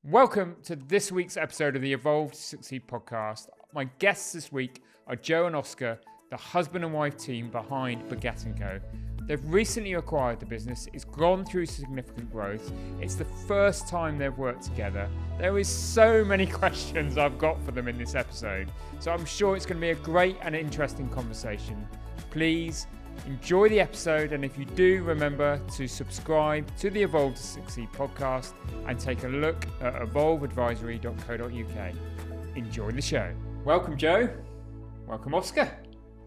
Welcome to this week's episode of the Evolve to Succeed podcast. My guests this week are Joe and Oscar, the husband and wife team behind Baggette Co. They've recently acquired the business. It's gone through significant growth. It's the first time they've worked together. There is so many questions I've got for them in this episode, so I'm sure it's going to be a great and interesting conversation. Please enjoy the episode, and if you do, remember to subscribe to the Evolve to Succeed podcast and take a look at evolveadvisory.co.uk. Enjoy the show. Welcome, Joe. Welcome, Oscar.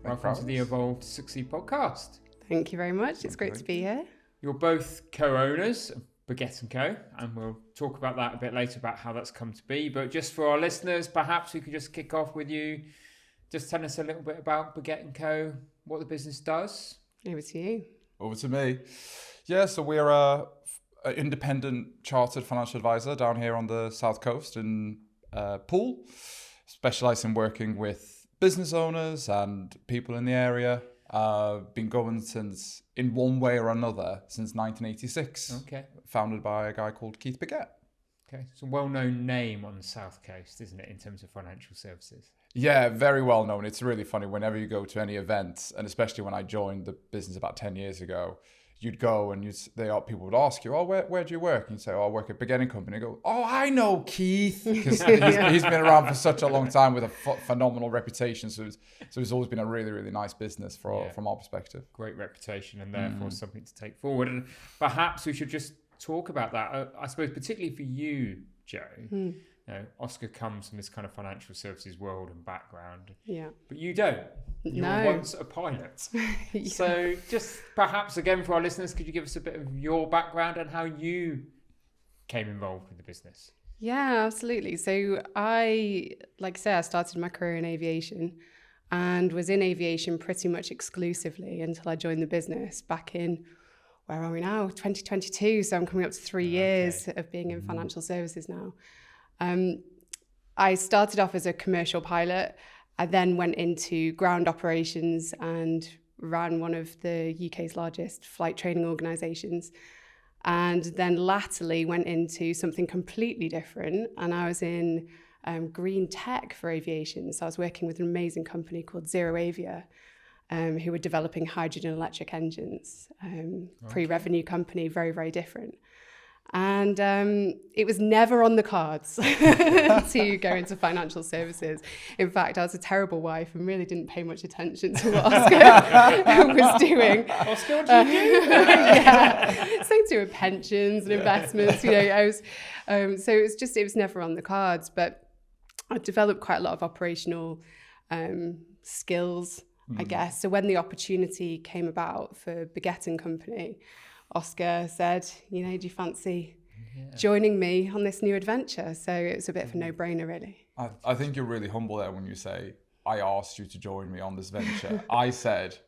Welcome to the Evolve to Succeed podcast. Thank you very much. It's great to be here. You're both co-owners of Baggette Co, and we'll talk about that a bit later about how that's come to be. But just for our listeners, perhaps we could just kick off with you. Just tell us a little bit about Baggette Co, what the business does. Over to you. Over to me. Yeah, so we're an independent chartered financial advisor down here on the south coast in Poole, specialise in working with business owners and people in the area. Been going since, in one way or another, since 1986. Okay. Founded by a guy called Keith Baggette. Okay, it's a well-known name on the South Coast, isn't it, in terms of financial services? Yeah, very well known. It's really funny whenever you go to any events, and especially when I joined the business about 10 years ago, you'd go and people would ask you, oh, where do you work? And you'd say, oh, I work at Baggette Company. You go, oh, I know Keith, because he's been around for such a long time with a phenomenal reputation. So it's always been a really, really nice business from our perspective. Great reputation, and therefore something to take forward. And perhaps we should just talk about that. I suppose particularly for you, Joe. You know, Oscar comes from this kind of financial services world and background. Yeah. But you don't. You were once a pilot. Yeah. So just perhaps again for our listeners, could you give us a bit of your background and how you came involved with the business? Yeah, absolutely. So I started my career in aviation and was in aviation pretty much exclusively until I joined the business back in, where are we now? 2022. So I'm coming up to 3 years of being in financial services now. I started off as a commercial pilot. I then went into ground operations and ran one of the UK's largest flight training organisations. And then latterly went into something completely different. And I was in green tech for aviation. So I was working with an amazing company called ZeroAvia, who were developing hydrogen electric engines. Pre-revenue company, very, very different. And it was never on the cards to go into financial services. In fact, I was a terrible wife and really didn't pay much attention to what Oscar was doing. Oscar, what do you do? Yeah, something to do with pensions and investments. You know, I was so it was never on the cards. But I developed quite a lot of operational skills, I guess. So when the opportunity came about for Baggette Company, Oscar said, do you fancy joining me on this new adventure? So it was a bit of a no-brainer, really. I think you're really humble there when you say, I asked you to join me on this venture. I said,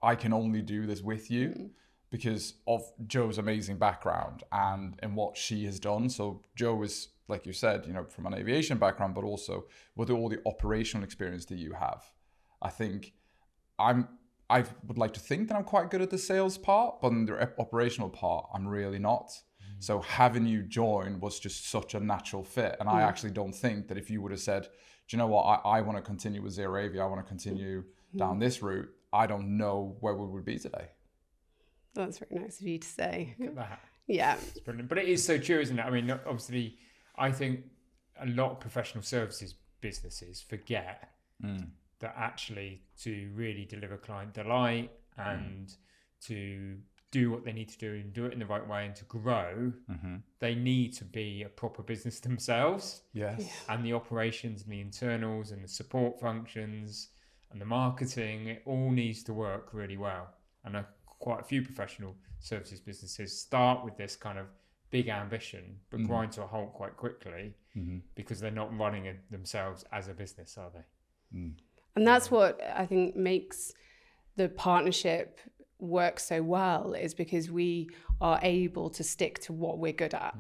I can only do this with you because of Joe's amazing background and what she has done. So Joe is, like you said, from an aviation background, but also with all the operational experience that you have. I think I would like to think that I'm quite good at the sales part, but in the operational part, I'm really not. So having you join was just such a natural fit. And I actually don't think that if you would have said, do you know what, I want to continue with ZeroAvia, I want to continue down this route, I don't know where we would be today. That's very nice of you to say. Look at that. Yeah. It's brilliant. But it is so true, isn't it? I mean, obviously, I think a lot of professional services businesses forget that actually to really deliver client delight and to do what they need to do and do it in the right way and to grow, they need to be a proper business themselves. Yes. Yeah. And the operations and the internals and the support functions and the marketing, it all needs to work really well. And quite a few professional services businesses start with this kind of big ambition, but grind to a halt quite quickly because they're not running it themselves as a business, are they? And that's what I think makes the partnership work so well, is because we are able to stick to what we're good at,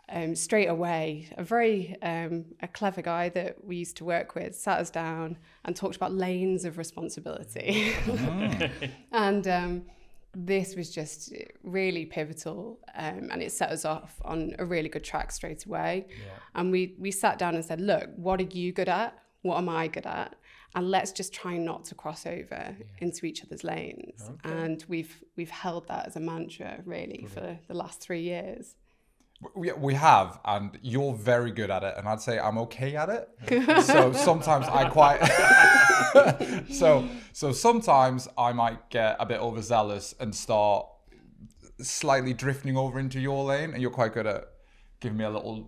and straight away, a clever guy that we used to work with sat us down and talked about lanes of responsibility. And this was just really pivotal, and it set us off on a really good track straight away. And we sat down and said, look, what are you good at? What am I good at? And let's just try not to cross over into each other's lanes. And we've held that as a mantra really for the last 3 years. We have, and you're very good at it, and I'd say I'm okay at it. So sometimes I quite so sometimes I might get a bit overzealous and start slightly drifting over into your lane, and you're quite good at giving me a little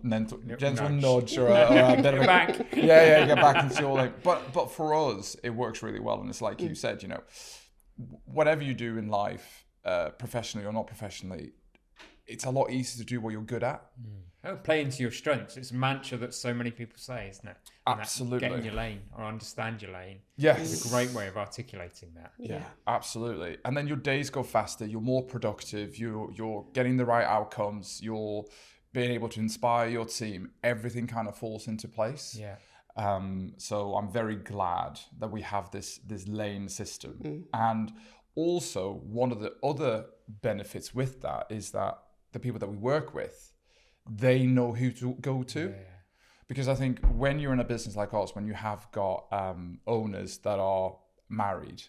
gentle nudge or a bit of a back. Get back into your lane. But for us, it works really well, and it's like you said, you know, whatever you do in life, professionally or not professionally, it's a lot easier to do what you're good at. Oh, play into your strengths. It's a mantra that so many people say, isn't it? And absolutely. Get in your lane or understand your lane. Yes. It's a great way of articulating that. Yeah, absolutely. And then your days go faster. You're more productive. You're getting the right outcomes. You're being able to inspire your team. Everything kind of falls into place. Yeah. So I'm very glad that we have this lane system. And also, one of the other benefits with that is that the people that we work with, they know who to go to. Because I think when you're in a business like us, when you have got owners that are married,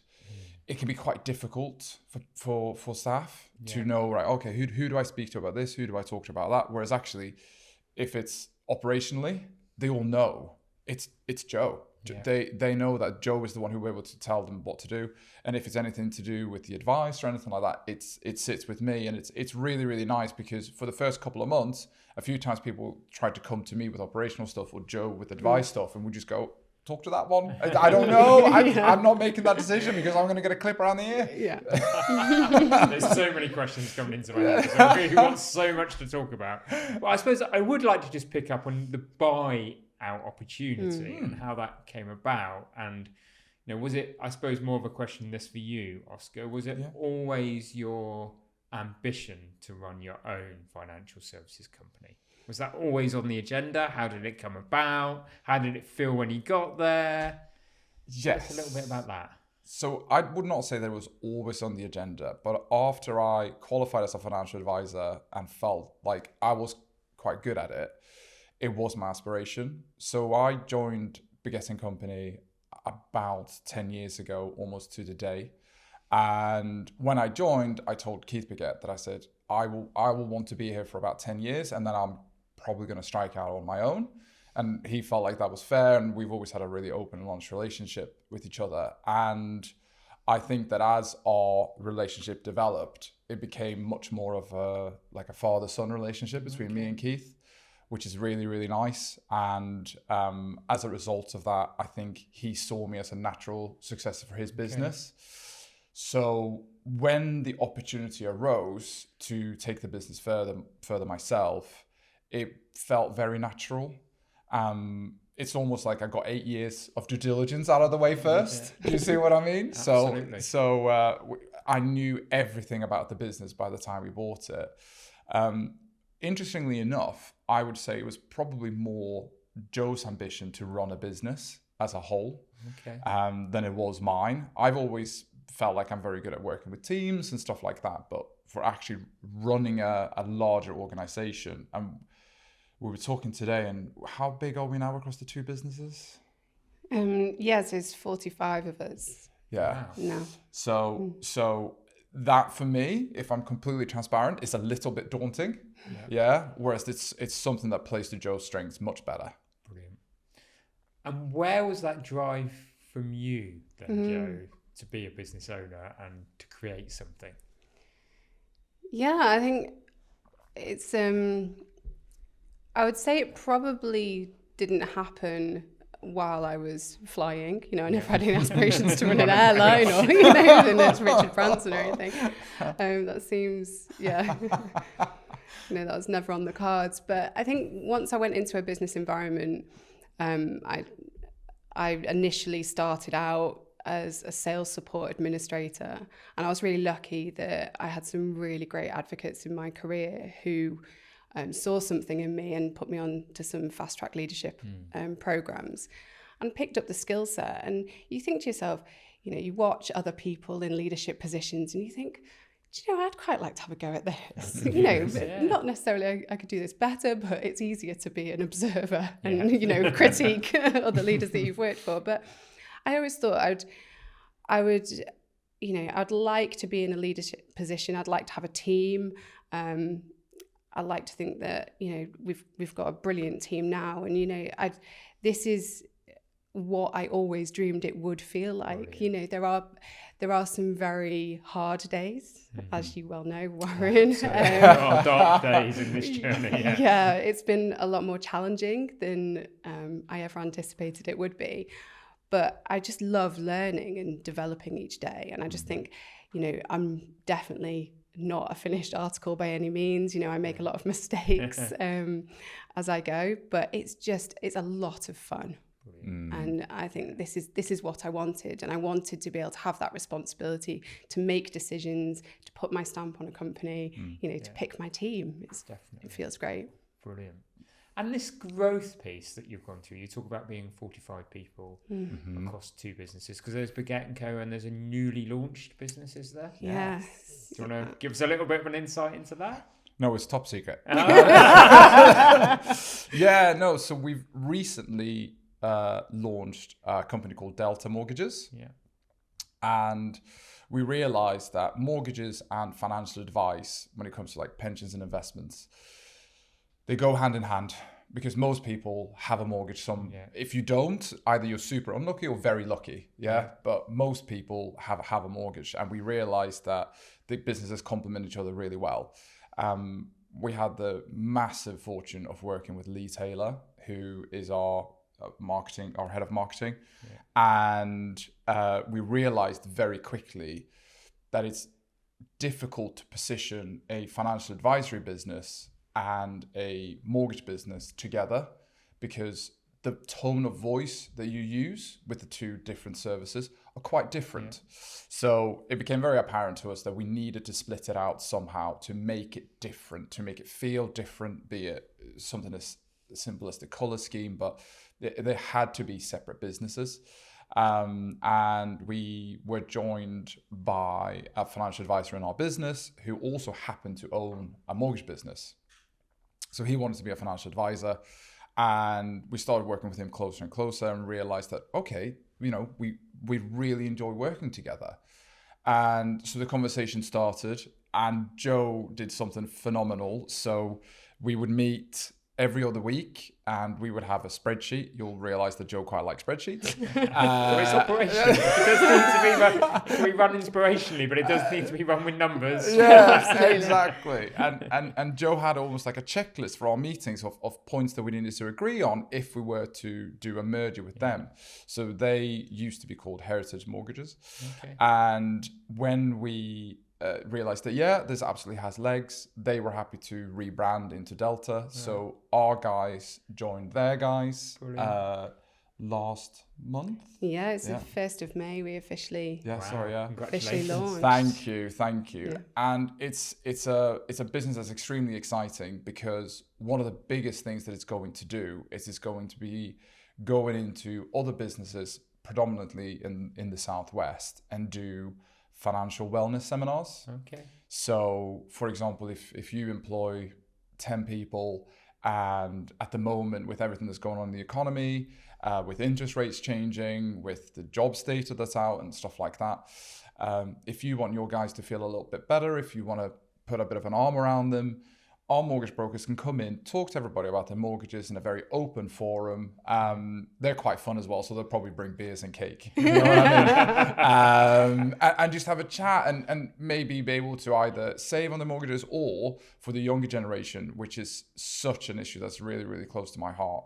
it can be quite difficult for staff to know, right, okay, who do I speak to about this? Who do I talk to about that? Whereas actually, if it's operationally, they all know it's Joe. They know that Joe is the one who will be able to tell them what to do. And if it's anything to do with the advice or anything like that, it sits with me. And it's really, really nice, because for the first couple of months, a few times people tried to come to me with operational stuff or Joe with advice stuff, and we just go, talk to that one. I don't know. I'm not making that decision because I'm going to get a clip around the ear. Yeah. There's so many questions coming into my head. So we want so much to talk about. But I suppose I would like to just pick up on the buyout opportunity and how that came about. And you know, was it, I suppose, more of a question this for you, Oscar? Was it always your ambition to run your own financial services company? Was that always on the agenda? How did it come about? How did it feel when you got there? Yes. Just a little bit about that. So I would not say that it was always on the agenda, but after I qualified as a financial advisor and felt like I was quite good at it, it was my aspiration. So I joined Baggette Company about 10 years ago, almost to the day. And when I joined, I told Keith Baggette that I said, I will want to be here for about 10 years, and then I'm probably going to strike out on my own. And he felt like that was fair, and we've always had a really open and honest relationship with each other. And I think that as our relationship developed, it became much more of a father-son relationship between me and Keith, which is really, really nice. And as a result of that, I think he saw me as a natural successor for his business. So when the opportunity arose to take the business further myself, it felt very natural. It's almost like I got 8 years of due diligence out of the way first. Do you see what I mean? Absolutely. So I knew everything about the business by the time we bought it. Interestingly enough, I would say it was probably more Joe's ambition to run a business as a whole than it was mine. I've always felt like I'm very good at working with teams and stuff like that, but for actually running a larger organization, we were talking today, and how big are we now across the two businesses? Yes, there's 45 of us. Yeah. No. So that for me, if I'm completely transparent, is a little bit daunting. Yeah. Whereas it's something that plays to Joe's strengths much better. Brilliant. And where was that drive from you then, Joe, to be a business owner and to create something? Yeah, I think it's I would say it probably didn't happen while I was flying. You know, I never had any aspirations to run an airline or, you know, anything that's Richard Branson or anything. That seems, you know, that was never on the cards. But I think once I went into a business environment, I initially started out as a sales support administrator. And I was really lucky that I had some really great advocates in my career who saw something in me and put me on to some fast track leadership programs and picked up the skill set. And you think to yourself, you know, you watch other people in leadership positions and you think, I'd quite like to have a go at this. Not necessarily I could do this better, but it's easier to be an observer and, critique other leaders that you've worked for. But I always thought I would, I'd like to be in a leadership position. I'd like to have a team. I like to think that, we've got a brilliant team now. And, this is what I always dreamed it would feel like. Brilliant. There are some very hard days, as you well know, Warren. Dark days in this journey. Yeah, it's been a lot more challenging than I ever anticipated it would be. But I just love learning and developing each day. And I just think, I'm definitely not a finished article by any means. I make a lot of mistakes as I go, but it's a lot of fun. And I think this is what I wanted. And I wanted to be able to have that responsibility to make decisions, to put my stamp on a company, to pick my team. It feels great. Brilliant. And this growth piece that you've gone through, you talk about being 45 people across 2 businesses, because there's Baggette Co and there's a newly launched business, is there? Yes. Do you want to give us a little bit of an insight into that? No, it's top secret. So we've recently launched a company called Delta Mortgages. Yeah. And we realized that mortgages and financial advice, when it comes to like pensions and investments, they go hand in hand, because most people have a mortgage. If you don't, either you're super unlucky or very lucky. But most people have a mortgage. And we realized that the businesses complement each other really well. We had the massive fortune of working with Lee Taylor, who is our head of marketing. And we realized very quickly that it's difficult to position a financial advisory business and a mortgage business together, because the tone of voice that you use with the 2 different services are quite different. So it became very apparent to us that we needed to split it out somehow to make it different, to make it feel different, be it something as simple as the color scheme, but they had to be separate businesses. And we were joined by a financial advisor in our business who also happened to own a mortgage business. So he wanted to be a financial advisor, and we started working with him closer and closer and realized that, okay, we really enjoy working together. And so the conversation started, and Joe did something phenomenal. So we would meet every other week, and we would have a spreadsheet. You'll realize that Joe quite likes spreadsheets. It's operational. It does need to be run inspirationally, but it does need to be run with numbers. Yeah, exactly. And Joe had almost like a checklist for our meetings of points that we needed to agree on if we were to do a merger with them. So they used to be called Heritage Mortgages. Okay. And when we realized that this absolutely has legs, they were happy to rebrand into Delta. So our guys joined their guys last month. It's the 1st of May we officially officially launched. Thank you. And it's a business that's extremely exciting, because one of the biggest things that it's going to do is it's going to be going into other businesses, predominantly in the Southwest, and do financial wellness seminars. Okay. So, for example, if you employ 10 people, and at the moment, with everything that's going on in the economy, with interest rates changing, with the job data that's out and stuff like that, if you want your guys to feel a little bit better, if you want to put a bit of an arm around them, our mortgage brokers can come in, talk to everybody about their mortgages in a very open forum. They're quite fun as well, so they'll probably bring beers and cake. You know what I mean? And just have a chat and maybe be able to either save on the mortgages, or for the younger generation, which is such an issue that's really, really close to my heart,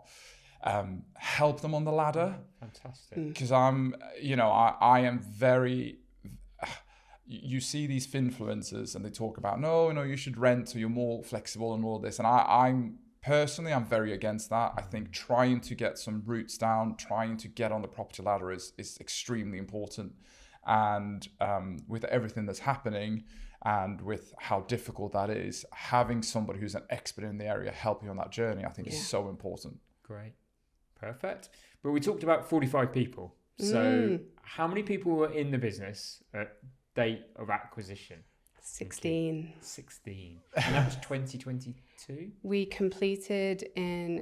help them on the ladder. Fantastic. Because I am very... You see these finfluencers and they talk about, no, you should rent so you're more flexible and all this. And I'm very against that. I think trying to get some roots down, trying to get on the property ladder is extremely important. And with everything that's happening and with how difficult that is, having somebody who's an expert in the area help you on that journey, I think is so important. Great. Perfect. But we talked about 45 people. So how many people were in the business at date of acquisition? 16. 16. And that was 2022? We completed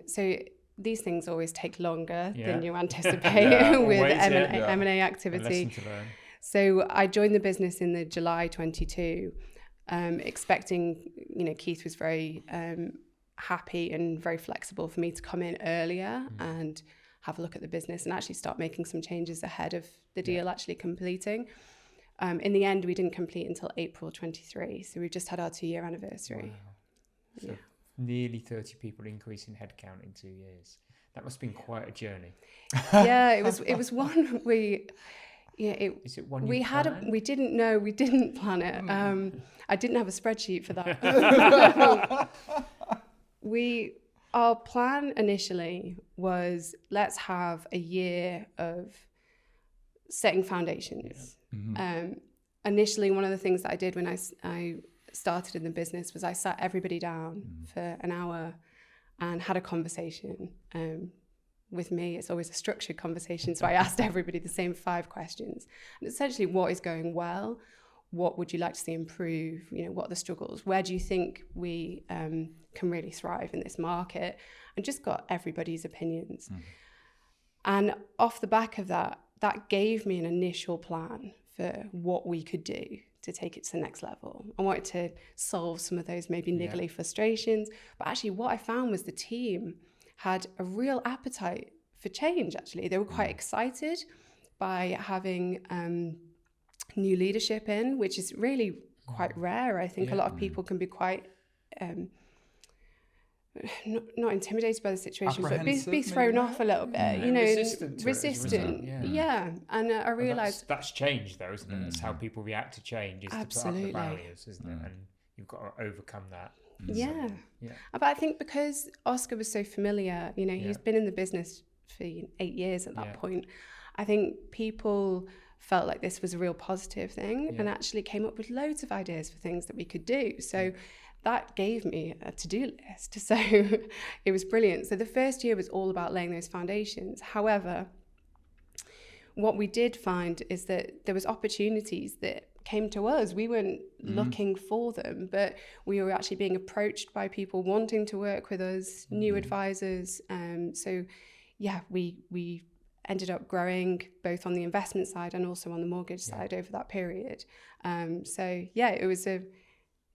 so these things always take longer Yeah. than you anticipate with always, M&A A activity. lesson to learn. So I joined the business in the July 22, expecting, Keith was very happy and very flexible for me to come in earlier and have a look at the business and actually start making some changes ahead of the deal actually completing. In the end, we didn't complete until April 23. So we've just had our 2-year anniversary. Wow. So nearly 30 people increase in headcount in 2 years. That must have been quite a journey. Yeah, it was one Is it one we didn't plan it. I didn't have a spreadsheet for that. Our plan initially was, let's have a year of setting foundations. Initially, one of the things that I did when I started in the business was I sat everybody down for an hour and had a conversation. With me, it's always a structured conversation. So I asked everybody the same 5 questions. And essentially, what is going well? What would you like to see improve? What are the struggles? Where do you think we can really thrive in this market? And just got everybody's opinions. And off the back of that gave me an initial plan for what we could do to take it to the next level. I wanted to solve some of those maybe niggly frustrations. But actually, what I found was the team had a real appetite for change, actually. They were quite excited by having new leadership in, which is really quite rare. I think a lot of people can be quite not intimidated by the situation, but be thrown off a little bit, resistant. And I realised that's change, though, isn't it? That's how people react to change, is absolutely. to put up the barriers, isn't it? And you've got to overcome that. Yeah. But I think because Oscar was so familiar, he's been in the business for 8 years at that point. I think people felt like this was a real positive thing and actually came up with loads of ideas for things that we could do. So that gave me a to-do list. So it was brilliant. So the first year was all about laying those foundations. However, what we did find is that there was opportunities that came to us. We weren't looking for them, but we were actually being approached by people wanting to work with us, new advisors. So we ended up growing both on the investment side and also on the mortgage side over that period.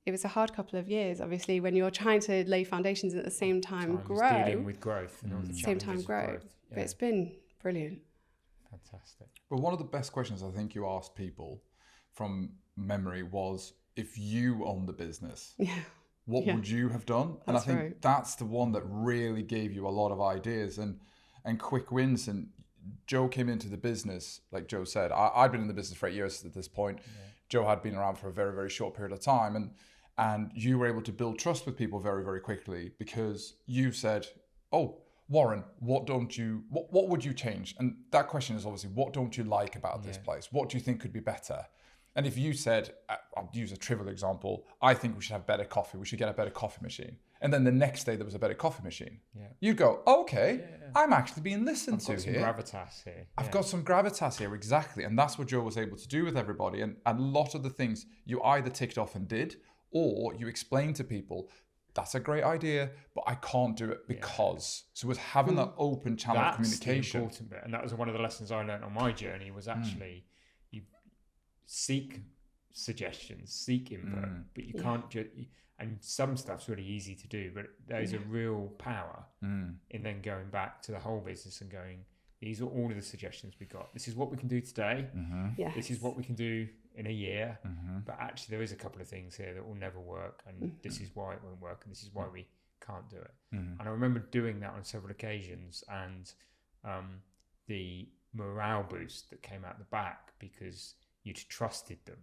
It was a hard couple of years, obviously, when you're trying to lay foundations at the same time grow. Dealing with growth and all the same time grow. But it's been brilliant. Fantastic. But one of the best questions I think you asked people from memory was, if you owned the business, what would you have done? And I think that's the one that really gave you a lot of ideas and quick wins. And Joe came into the business, like Joe said, I'd been in the business for 8 years at this point. Joe had been around for a very, very short period of time. And you were able to build trust with people very, very quickly because you said, oh, Warren, what would you change? And that question is obviously, what don't you like about this place? What do you think could be better? And if you said, I'll use a trivial example, I think we should have better coffee. We should get a better coffee machine. And then the next day there was a better coffee machine. You go, okay, I'm actually being listened to here. I've got some gravitas here, exactly. And that's what Joe was able to do with everybody. And a lot of the things you either ticked off and did, or you explained to people, that's a great idea, but I can't do it because. So it was having that open channel of communication. That's the important bit. And that was one of the lessons I learned on my journey, was actually you seek suggestions, seek input, but you can't just... And some stuff's really easy to do, but there's a real power in then going back to the whole business and going, these are all of the suggestions we got. This is what we can do today. This is what we can do in a year. But actually there is a couple of things here that will never work, and this is why it won't work, and this is why we can't do it. And I remember doing that on several occasions, and the morale boost that came out the back because you'd trusted them.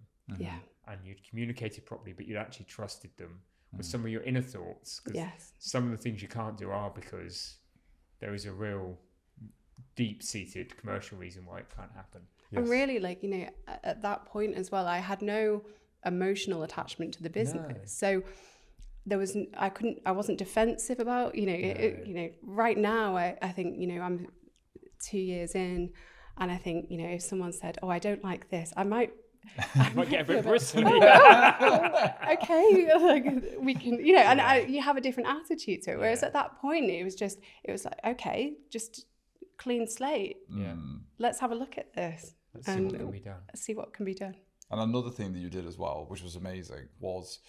And you'd communicated properly, but you'd actually trusted them with some of your inner thoughts. Because some of the things you can't do are because there is a real deep-seated commercial reason why it can't happen. And really, at that point as well, I had no emotional attachment to the business. So there was, I wasn't defensive about, right now, I think, I'm 2 years in, and I think, if someone said, oh, I don't like this, I might Might get a bit bristly. Okay, like, we can, you know, and you have a different attitude to it. Whereas at that point, it was like, okay, just clean slate. Yeah. Let's have a look at this. Let's see what can be done. See what can be done. And another thing that you did as well, which was amazing, was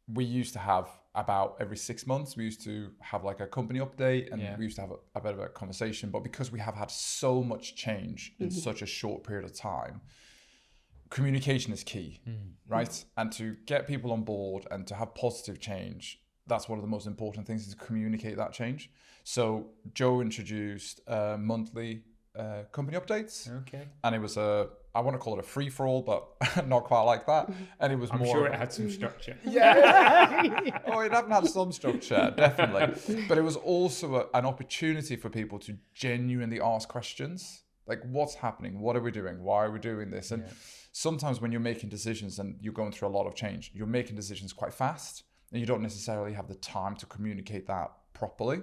we used to have about every 6 months, we used to have like a company update, and we used to have a bit of a conversation. But because we have had so much change in such a short period of time, communication is key, right? And to get people on board and to have positive change, that's one of the most important things, is to communicate that change. So Joe introduced monthly company updates. Okay. And it was I want to call it a free-for-all, but not quite like that. And it was I'm more... sure it had some structure. Yeah. Oh, it hadn't had some structure, definitely. But it was also an opportunity for people to genuinely ask questions. Like, what's happening? What are we doing? Why are we doing this? And sometimes when you're making decisions and you're going through a lot of change, you're making decisions quite fast, and you don't necessarily have the time to communicate that properly.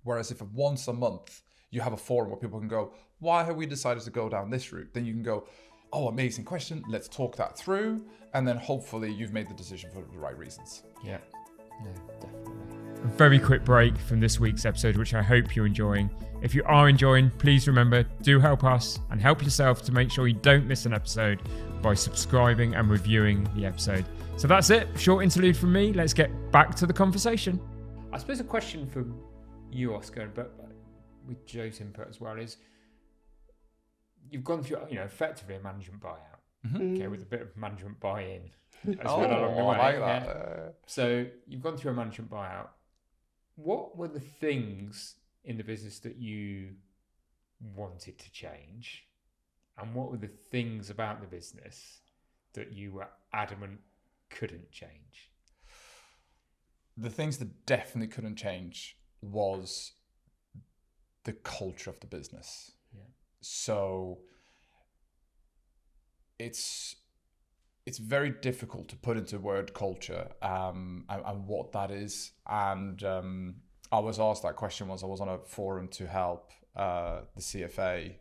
Whereas if once a month you have a forum where people can go, why have we decided to go down this route? Then you can go, oh, amazing question. Let's talk that through. And then hopefully you've made the decision for the right reasons. Yeah, no, definitely. A very quick break from this week's episode, which I hope you're enjoying. If you are enjoying, please remember, do help us and help yourself to make sure you don't miss an episode by subscribing and reviewing the episode. So that's it. Short interlude from me. Let's get back to the conversation. I suppose a question for you, Oscar, but with Joe's input as well, is you've gone through, effectively a management buyout, okay, with a bit of management buy-in as well along the way. I like that. So you've gone through a management buyout. What were the things in the business that you wanted to change, and what were the things about the business that you were adamant couldn't change? The things that definitely couldn't change was the culture of the business. Yeah. So it's very difficult to put into word culture and what that is. And I was asked that question once. I was on a forum to help the CFA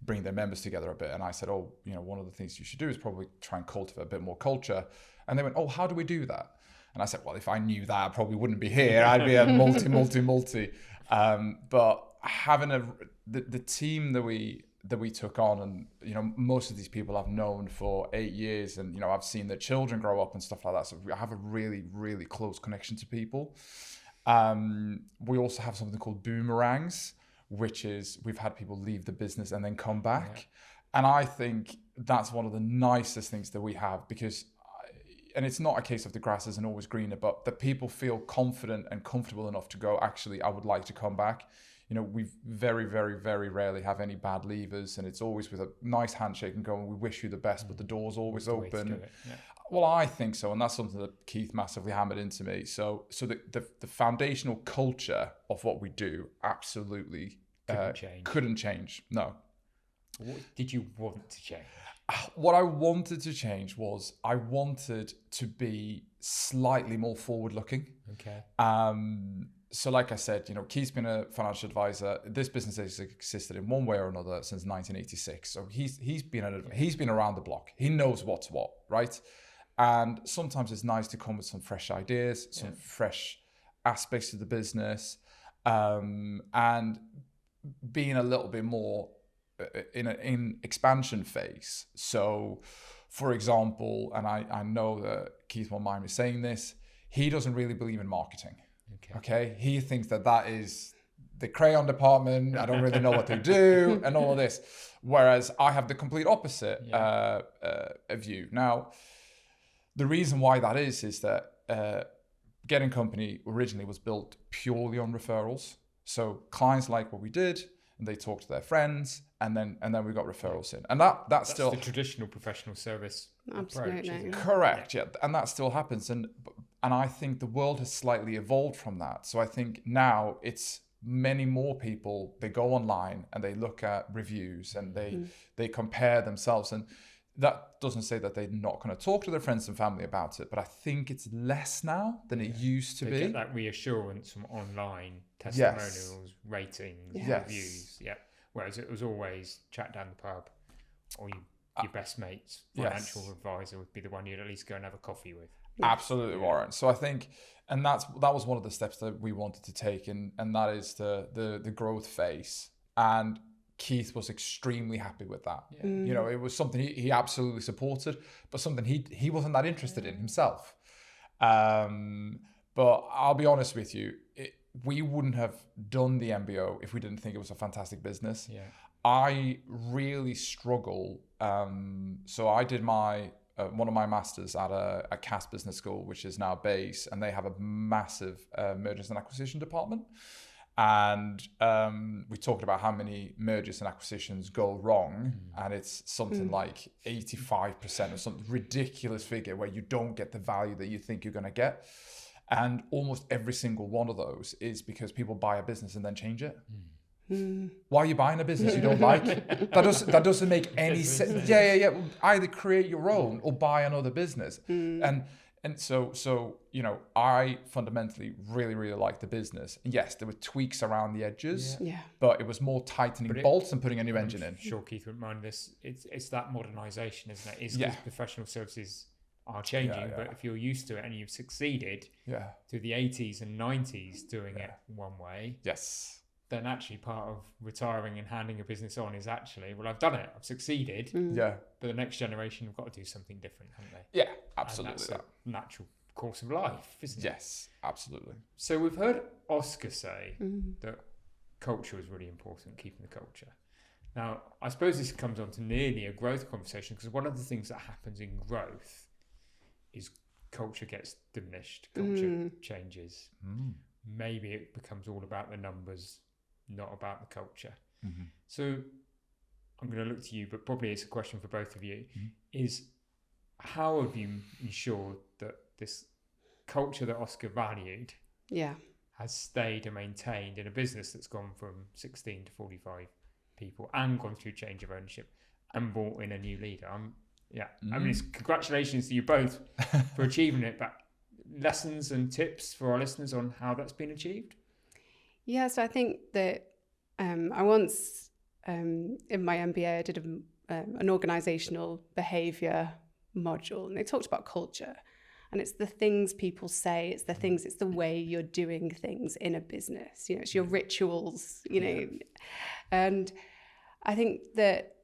bring their members together a bit. And I said, one of the things you should do is probably try and cultivate a bit more culture. And they went, how do we do that? And I said, well, if I knew that, I probably wouldn't be here. I'd be a multi. But having the team that we took on, and most of these people I've known for 8 years, and I've seen their children grow up and stuff like that. So I have a really, really close connection to people. We also have something called boomerangs, which is we've had people leave the business and then come back. Yeah. And I think that's one of the nicest things that we have, because and it's not a case of the grass isn't always greener, but that people feel confident and comfortable enough to go, actually, I would like to come back. We very, very, very rarely have any bad leavers, and it's always with a nice handshake and going, we wish you the best, but the door's always open. Yeah. Well, I think so, and that's something that Keith massively hammered into me. So the foundational culture of what we do absolutely couldn't change. No. What did you want to change? What I wanted to change was I wanted to be slightly more forward-looking. Okay. So like I said, Keith's been a financial advisor. This business has existed in one way or another since 1986. So he's been around the block. He knows what's what, right? And sometimes it's nice to come with some fresh ideas, some fresh aspects of the business, and being a little bit more in expansion phase. So, for example, and I know that Keith won't mind me saying this, he doesn't really believe in marketing. Okay? He thinks that is the crayon department. I don't really know what they do and all of this. Whereas I have the complete opposite view. Now, the reason why that is that Getting Company originally was built purely on referrals. So clients like what we did, and they talk to their friends, and then we got referrals in, and that's still the traditional professional service approach. Correct, yeah, and that still happens, and I think the world has slightly evolved from that. So I think now it's many more people. They go online and they look at reviews and they compare themselves, and that doesn't say that they're not going to talk to their friends and family about it, but I think it's less now than it used to be. Get that reassurance from online testimonials, ratings, reviews. Yeah. Whereas it was always chat down the pub, or your best mate's financial advisor would be the one you'd at least go and have a coffee with. Absolutely, Warren. So I think, and that was one of the steps that we wanted to take, and that is the growth phase. And Keith was extremely happy with that. Yeah. You know, it was something he absolutely supported, but something he wasn't that interested in himself. But I'll be honest with you, we wouldn't have done the MBO if we didn't think it was a fantastic business. Yeah. I really struggle. So I did one of my masters at a CAS business school, which is now Base, and they have a massive mergers and acquisition department. And we talked about how many mergers and acquisitions go wrong, and it's something like 85% or some ridiculous figure where you don't get the value that you think you're going to get. And almost every single one of those is because people buy a business and then change it. Why are you buying a business you don't like? That doesn't make any sense. Yeah. Either create your own or buy another business. And so you know, I fundamentally really, really like the business. And yes, there were tweaks around the edges, but it was more tightening bolts and putting a new engine in. Sure, Keith wouldn't mind this. It's that modernisation, isn't it? It's because professional services are changing, but if you're used to it and you've succeeded through the 80s and 90s doing it one way, then actually part of retiring and handing a business on is actually, well, I've done it, I've succeeded, but the next generation have got to do something different, haven't they? Yeah, absolutely. And that's a natural course of life, isn't it? Yes, absolutely. So we've heard Oscar say that culture is really important, keeping the culture. Now, I suppose this comes on to nearly a growth conversation, because one of the things that happens in growth is culture gets diminished, culture changes. Maybe it becomes all about the numbers, not about the culture. So I'm going to look to you, but probably it's a question for both of you, is how have you ensured that this culture that Oscar valued has stayed and maintained in a business that's gone from 16 to 45 people and gone through change of ownership and brought in a new leader? I mean, it's congratulations to you both for achieving it, but lessons and tips for our listeners on how that's been achieved? Yeah, so I think that I once, in my MBA, I did an organisational behaviour module, and they talked about culture. And it's the things people say, it's the way you're doing things in a business. You know, it's your rituals, you know. And I think that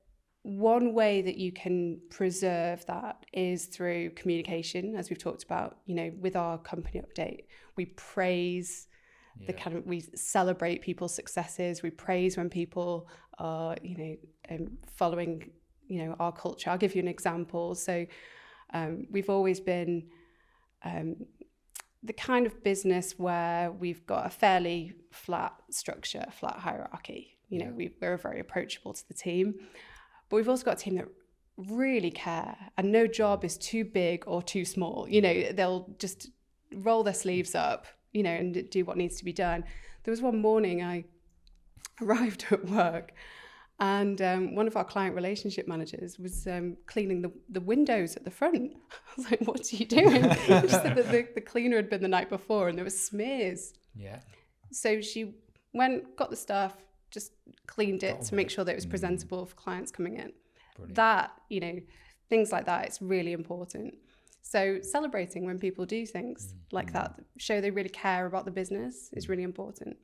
one way that you can preserve that is through communication, as we've talked about. You know, with our company update, we praise we celebrate people's successes. We praise when people are, you know, following, you know, our culture. I'll give you an example. So we've always been the kind of business where we've got a fairly flat structure, flat hierarchy. You know, we're very approachable to the team. But we've also got a team that really care, and no job is too big or too small. You know, they'll just roll their sleeves up, you know, and do what needs to be done. There was one morning I arrived at work, and one of our client relationship managers was cleaning the windows at the front. I was like, what are you doing? She said that the cleaner had been the night before and there were smears. Yeah. So she went, got the stuff, just cleaned it to make sure that it was presentable for clients coming in. Brilliant. That, you know, things like that, it's really important. So celebrating when people do things like that, show they really care about the business, is really important.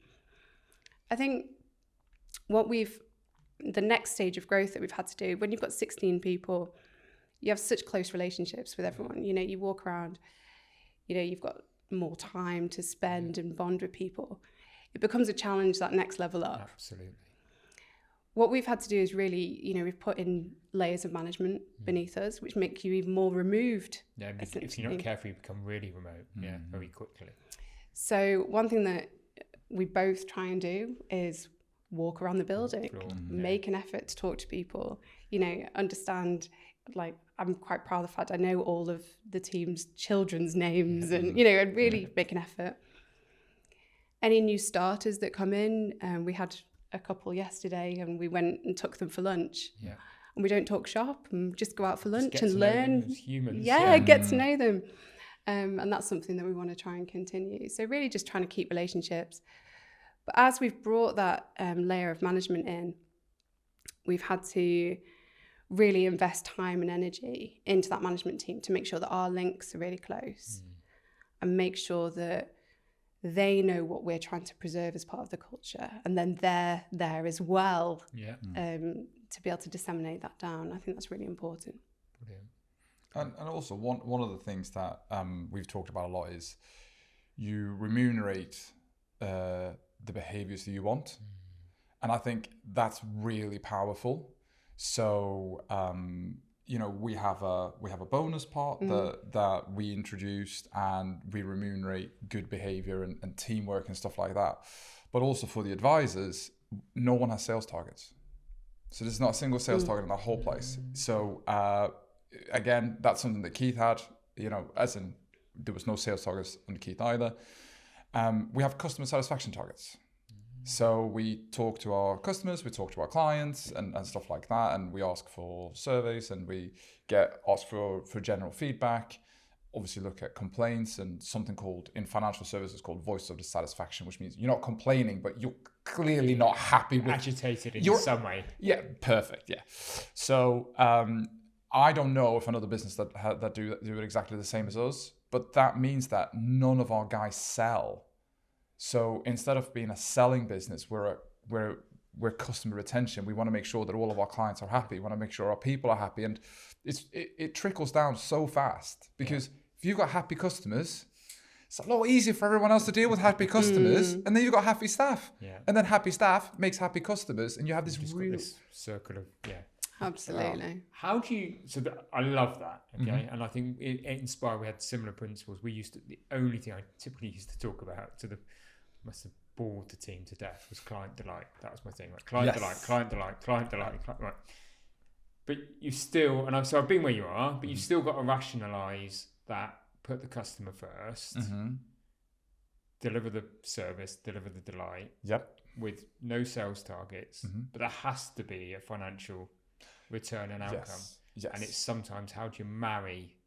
I think the next stage of growth that we've had to do, when you've got 16 people, you have such close relationships with everyone. You know, you walk around, you know, you've got more time to spend and bond with people. It becomes a challenge, that next level up. Absolutely. What we've had to do is really, you know, we've put in layers of management beneath us, which make you even more removed. Yeah, if you're not careful, you become really remote, very quickly. So one thing that we both try and do is walk around the building, make an effort to talk to people, you know, understand, like, I'm quite proud of the fact I know all of the team's children's names and, you know, and really make an effort. Any new starters that come in, we had a couple yesterday and we went and took them for lunch. Yeah. And we don't talk shop and just go out for lunch and learn. As humans. Get to know them. And that's something that we want to try and continue. So really just trying to keep relationships. But as we've brought that layer of management in, we've had to really invest time and energy into that management team to make sure that our links are really close and make sure that they know what we're trying to preserve as part of the culture, and then they're there as well to be able to disseminate that down. I think that's really important. Brilliant. And also one of the things that we've talked about a lot is you remunerate the behaviors that you want. And I think that's really powerful. So, we have a bonus part that we introduced, and we remunerate good behavior and teamwork and stuff like that. But also for the advisors, no one has sales targets. So there's not a single sales target in that whole place. So again, that's something that Keith had, as in there was no sales targets under Keith either. We have customer satisfaction targets. So we talk to our customers, we talk to our clients and stuff like that. And we ask for surveys, and we ask for general feedback. Obviously look at complaints, and something called, in financial services, called voice of dissatisfaction, which means you're not complaining, but you're clearly not happy with... Agitated in some way. Yeah, perfect, yeah. So I don't know if another business that do it exactly the same as us, but that means that none of our guys sell. So instead of being a selling business, we're customer retention. We want to make sure that all of our clients are happy. We want to make sure our people are happy. And it trickles down so fast, because if you've got happy customers, it's a lot easier for everyone else to deal with happy customers. And then you've got happy staff. Yeah. And then happy staff makes happy customers. And you have this this circle of, Absolutely. How do you, I love that, okay? And I think it Inspire, we had similar principles. The only thing I typically used to talk about must have bored the team to death was client delight. That was my thing. Like client delight. Right. But you still, I've been where you are, but you've still got to rationalise that, put the customer first, deliver the service, deliver the delight. With no sales targets, but there has to be a financial return and outcome. Yes. And it's sometimes, how do you marry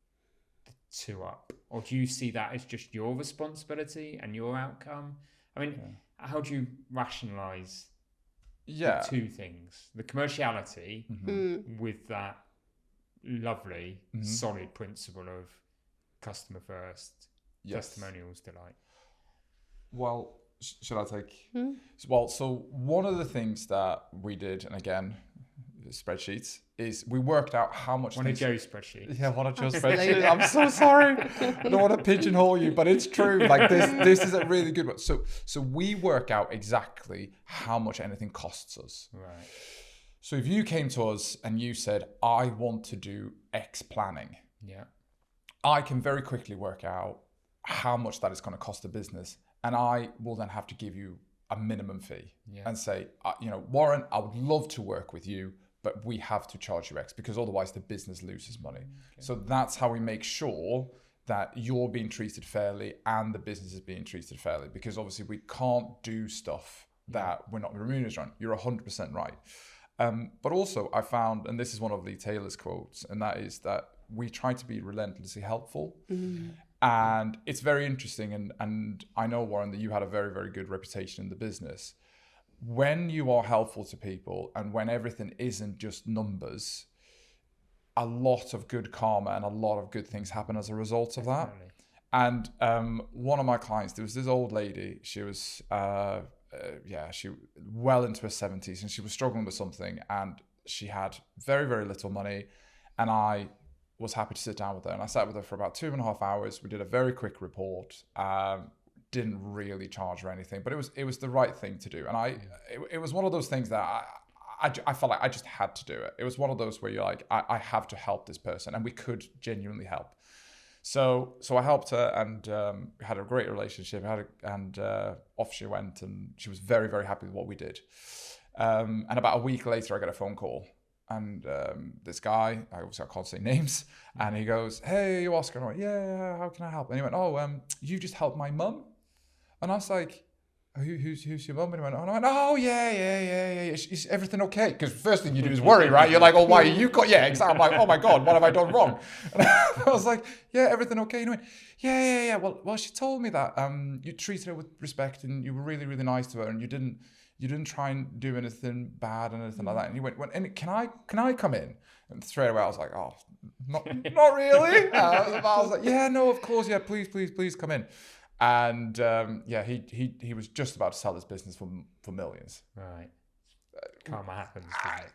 the two up? Or do you see that as just your responsibility and your outcome? I mean, how do you rationalise the two things? The commerciality with that lovely, solid principle of customer first, testimonials delight. Well, should I take... Well, so one of the things that we did, and again, spreadsheets, is we worked out how much... One of Joe's spreadsheets. Yeah, one of Joe's spreadsheets. I'm so sorry. I don't want to pigeonhole you, but it's true. Like this is a really good one. So we work out exactly how much anything costs us. Right. So if you came to us and you said, I want to do X planning, I can very quickly work out how much that is going to cost a business. And I will then have to give you a minimum fee and say, Warren, I would love to work with you, but we have to charge you X, because otherwise the business loses money. Okay. So that's how we make sure that you're being treated fairly and the business is being treated fairly, because obviously we can't do stuff that we're not remunerated on. You're 100% right. But also I found, and this is one of Lee Taylor's quotes, and that is that we try to be relentlessly helpful. And it's very interesting. And I know, Warren, that you had a very, very good reputation in the business. When you are helpful to people and when everything isn't just numbers, a lot of good karma and a lot of good things happen as a result of that. And one of my clients, there was this old lady, she was, she well into her 70s, and she was struggling with something, and she had very, very little money. And I was happy to sit down with her, and I sat with her for about 2.5 hours. We did a very quick report. Didn't really charge her anything, but it was the right thing to do. And it was one of those things that I felt like I just had to do it. It was one of those where you're like, I have to help this person, and we could genuinely help. So I helped her, and had a great relationship. And off she went, and she was very, very happy with what we did. And about a week later, I got a phone call. And this guy, I can't say names, and he goes, "Hey, Oscar." And I went, "Yeah, how can I help?" And he went, "Oh, you just helped my mum." And I was like, who's your mum? And he went, "Oh, yeah. Is everything okay?" Because first thing you do is worry, right? You're like, "Oh, why are you got?" Yeah, exactly. I'm like, "Oh my God, what have I done wrong?" And I was like, "Yeah, everything okay?" And he went, Yeah. Well, she told me that you treated her with respect, and you were really, really nice to her, and you didn't you didn't try and do anything bad and anything like that. And he went, and can I come in? And straight away I was like, oh, not really. I was like, yeah, no, of course, yeah, please come in. And he was just about to sell his business for millions. Right. Karma happens.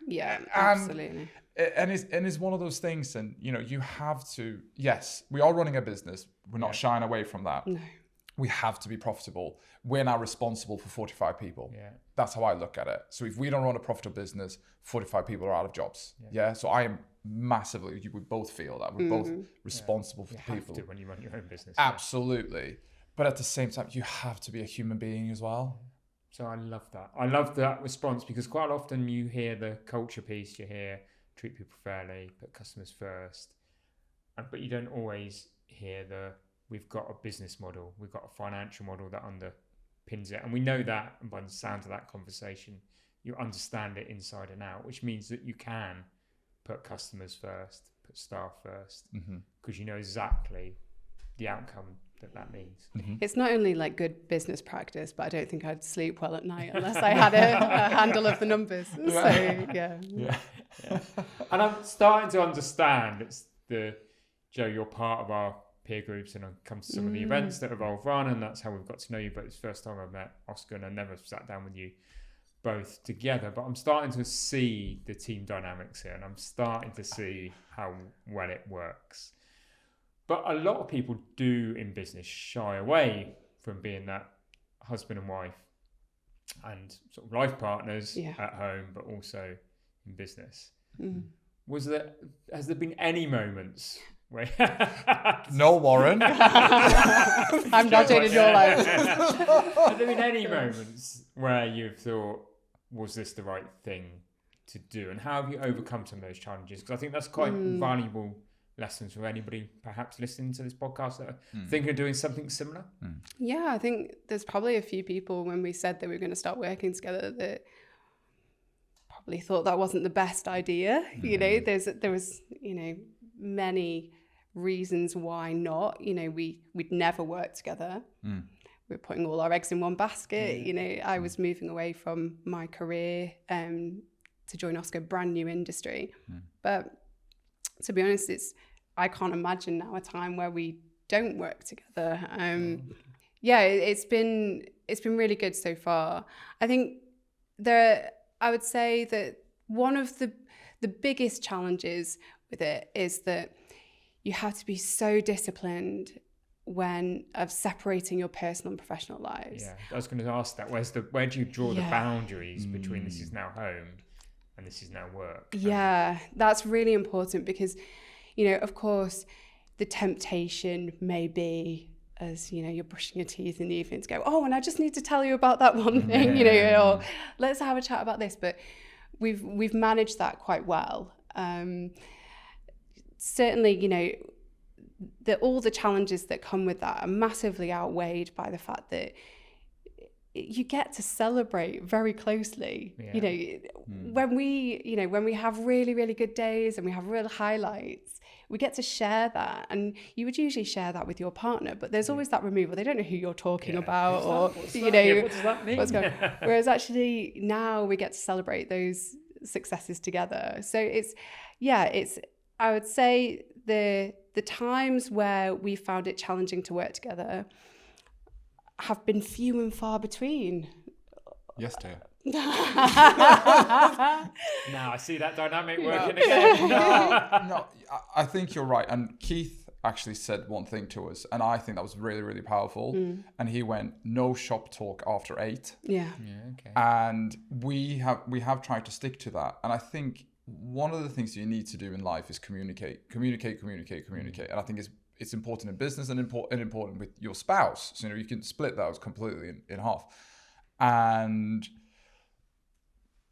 Yeah, absolutely. And it's one of those things, and you have to. Yes, we are running a business. We're not shying away from that. No. We have to be profitable. We're now responsible for 45 people. Yeah. That's how I look at it. So if we don't run a profitable business, 45 people are out of jobs. Yeah. So I am massively. We both feel that we're both responsible for the people. You have to when you run your own business. Absolutely. But at the same time, you have to be a human being as well. So I love that. I love that response, because quite often you hear the culture piece, you hear treat people fairly, put customers first, but you don't always hear we've got a business model, we've got a financial model that underpins it. And we know that, and by the sound of that conversation, you understand it inside and out, which means that you can put customers first, put staff first, because you know exactly the outcome that means. It's not only like good business practice, but I don't think I'd sleep well at night unless I had a handle of the numbers. So yeah. And I'm starting to understand Joe, you're part of our peer groups, and I've come to some of the events that Evolve run, and that's how we've got to know you. But it's the first time I've met Oscar, and I never sat down with you both together. But I'm starting to see the team dynamics here, and I'm starting to see how well it works. But a lot of people do in business shy away from being that husband and wife and sort of life partners at home, but also in business. Has there been any moments where... No, Warren. I'm not doing your life. Have there been any moments where you've thought, was this the right thing to do? And how have you overcome some of those challenges? Because I think that's quite valuable lessons for anybody perhaps listening to this podcast that are thinking of doing something similar. Yeah, I think there's probably a few people when we said that we were going to start working together that probably thought that wasn't the best idea. There was many reasons why not. We'd never worked together. We were putting all our eggs in one basket. I was moving away from my career to join Oscar, brand new industry. But to be honest, I can't imagine now a time where we don't work together. It's been really good so far. I think I would say that one of the biggest challenges with it is that you have to be so disciplined of separating your personal and professional lives. Yeah, I was going to ask that. Where do you draw the boundaries between this is now home and this is now work? Yeah, that's really important because, of course, the temptation may be, as you're brushing your teeth in the evening, to go, oh, and I just need to tell you about that one thing, or let's have a chat about this. But we've managed that quite well. Certainly, all the challenges that come with that are massively outweighed by the fact that you get to celebrate very closely. When we have really, really good days and we have real highlights, we get to share that. And you would usually share that with your partner, but there's always that removal. They don't know who you're talking about, or what does that mean? What's going on. Whereas actually now we get to celebrate those successes together. So I would say the times where we found it challenging to work together have been few and far between. Yes, dear. Now I see that dynamic working again. No, I think you're right. And Keith actually said one thing to us, and I think that was really, really powerful. And he went, no shop talk after 8. Yeah. Okay. And we have tried to stick to that. And I think one of the things you need to do in life is communicate. And I think it's important in business and important with your spouse. So, you can split those completely in half. And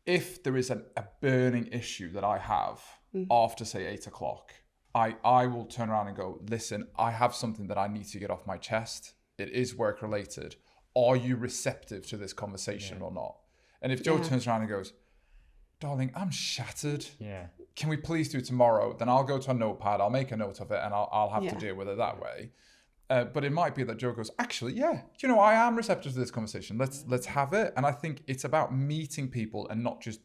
if there is a burning issue that I have after, say, 8 o'clock, I will turn around and go, listen, I have something that I need to get off my chest. It is work related. Are you receptive to this conversation or not? And if Joe turns around and goes, darling, I'm shattered. Yeah. Can we please do it tomorrow? Then I'll go to a notepad, I'll make a note of it, and I'll have to deal with it that way. But it might be that Joe goes, actually, yeah, I am receptive to this conversation. Let's have it. And I think it's about meeting people and not just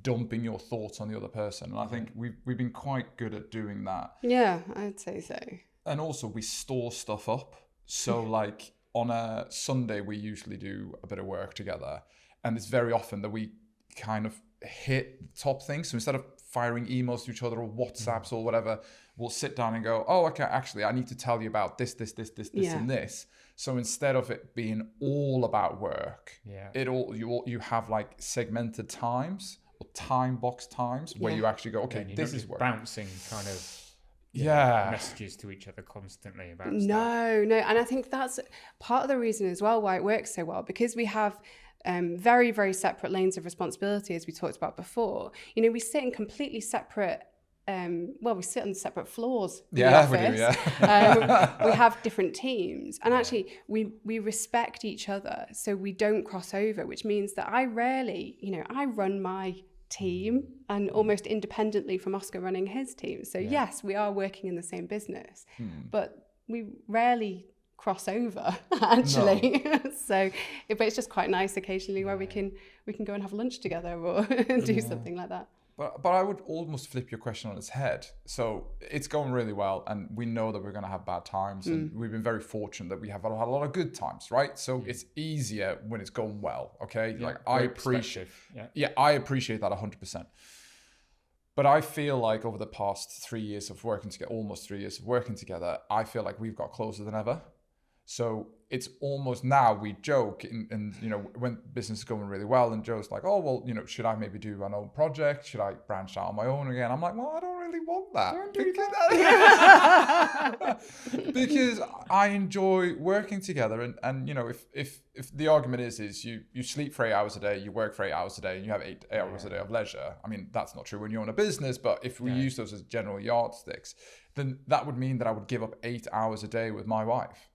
dumping your thoughts on the other person. And I think we've been quite good at doing that. Yeah, I'd say so. And also we store stuff up. So like on a Sunday, we usually do a bit of work together. And it's very often that we kind of hit top things. So instead of firing emails to each other or WhatsApps or whatever, we'll sit down and go, oh, okay, actually, I need to tell you about this, and this. So instead of it being all about work, you have like segmented times or time box times where you actually go, okay, this is work. Bouncing kind of messages to each other constantly about stuff. No. And I think that's part of the reason as well why it works so well, because we have very, very separate lanes of responsibility, as we talked about before. We sit in completely separate, we sit on separate floors in the office. We do, we have different teams. And actually, we respect each other, so we don't cross over, which means that I rarely, I run my team and almost independently from Oscar running his team. So yes, we are working in the same business, but we rarely cross over actually. So but it's just quite nice occasionally where we can go and have lunch together or do something like that. But I would almost flip your question on its head. So it's going really well, and we know that we're going to have bad times, and we've been very fortunate that we have had a lot of good times, right? So it's easier when it's going well, okay? Yeah, like I appreciate that 100%. But I feel like over the past 3 years of working together, almost 3 years of working together, I feel like we've got closer than ever. So it's almost now we joke and when business is going really well and Joe's like, oh, well, should I maybe do an own project? Should I branch out on my own again? I'm like, well, I don't really want that. Don't do that. Because I enjoy working together. And if the argument is you sleep for 8 hours a day, you work for 8 hours a day, and you have 8 hours a day of leisure. I mean, that's not true when you own a business, but if we use those as general yardsticks, then that would mean that I would give up 8 hours a day with my wife